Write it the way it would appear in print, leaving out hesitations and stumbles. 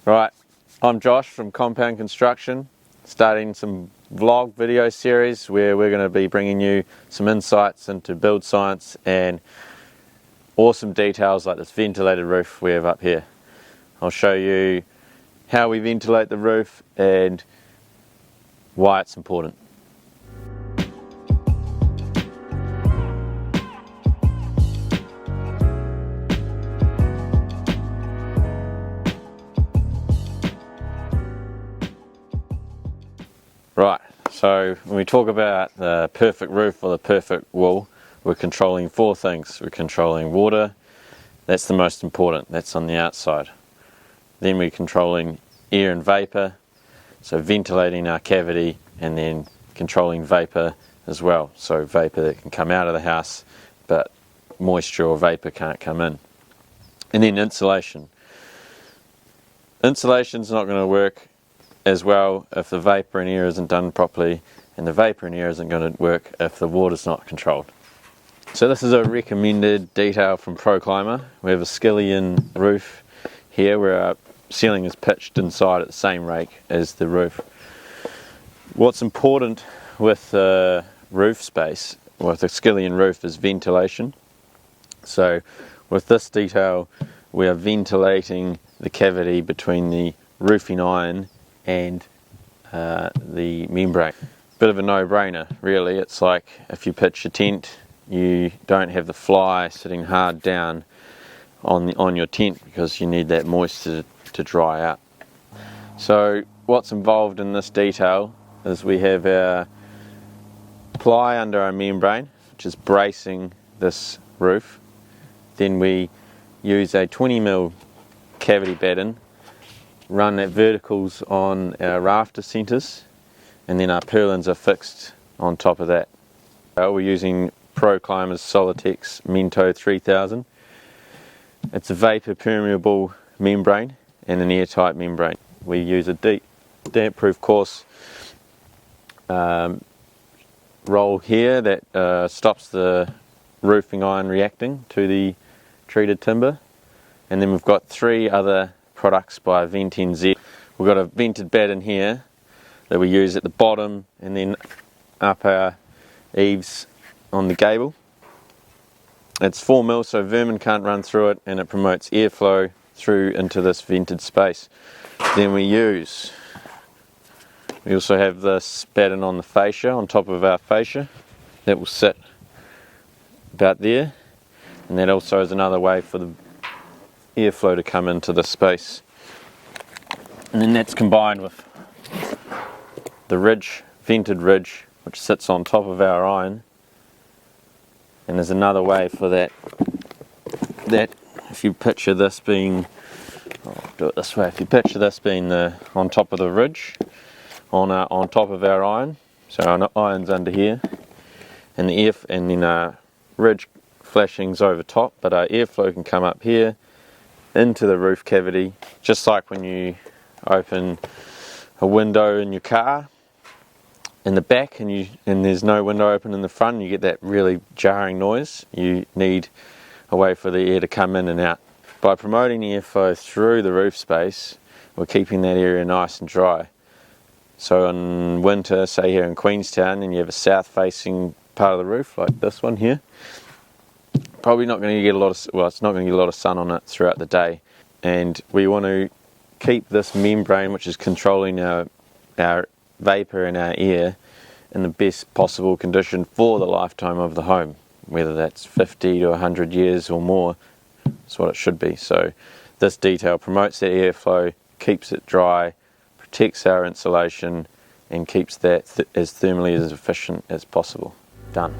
Right, I'm Josh from Compound Construction, starting some vlog video series where we're going to be bringing you some insights into build science and awesome details like this ventilated roof we have up here. I'll show you how we ventilate the roof and why it's important. Right, so when we talk about the perfect roof or the perfect wall, we're controlling four things. We're controlling water, that's the most important, that's on the outside. Then we're controlling air and vapor, so ventilating our cavity, and then controlling vapor as well, so vapor that can come out of the house but moisture or vapor can't come in. And then insulation. Insulation's not going to work as well if the vapor and air isn't done properly, and the vapor and air isn't going to work if the water's not controlled. So this is a recommended detail from ProClimber. We have a Skillion roof here where our ceiling is pitched inside at the same rake as the roof. What's important with the roof space, with a Skillion roof, is ventilation. So with this detail we are ventilating the cavity between the roofing iron and the membrane. Bit of a no-brainer really. It's like if you pitch a tent, you don't have the fly sitting hard down on your tent because you need that moisture to dry out. So what's involved in this detail is we have our ply under our membrane, which is bracing this roof. Then we use a 20mm cavity batten, run at verticals on our rafter centres, and then our purlins are fixed on top of that. We're using ProClimber's Solitex Mento 3000. It's a vapor permeable membrane and an airtight membrane. We use a deep damp-proof coarse roll here that stops the roofing iron reacting to the treated timber. And then we've got three other products by VentNZ. We've got a vented batten here that we use at the bottom and then up our eaves on the gable. It's 4mm, so vermin can't run through it, and it promotes airflow through into this vented space. Then we also have this batten on the fascia, on top of our fascia, that will sit about there, and that also is another way for the airflow to come into the space. And then that's combined with the ridge, vented ridge, which sits on top of our iron. And there's another way for that if you picture this being, I'll do it this way, if you picture this being on top of the ridge, on top of our iron, so our iron's under here, and then our ridge flashing's over top, but our airflow can come up here into the roof cavity, just like when you open a window in your car in the back and there's no window open in the front, and you get that really jarring noise. You need a way for the air to come in and out. By promoting airflow through the roof space, we're keeping that area nice and dry. So in winter, say here in Queenstown, and you have a south facing part of the roof like this one here, probably not going to get it's not going to get a lot of sun on it throughout the day, and we want to keep this membrane, which is controlling our vapor and our air, in the best possible condition for the lifetime of the home, whether that's 50 to 100 years or more. That's what it should be. So this detail promotes that airflow, keeps it dry, protects our insulation, and keeps that as thermally as efficient as possible. Done.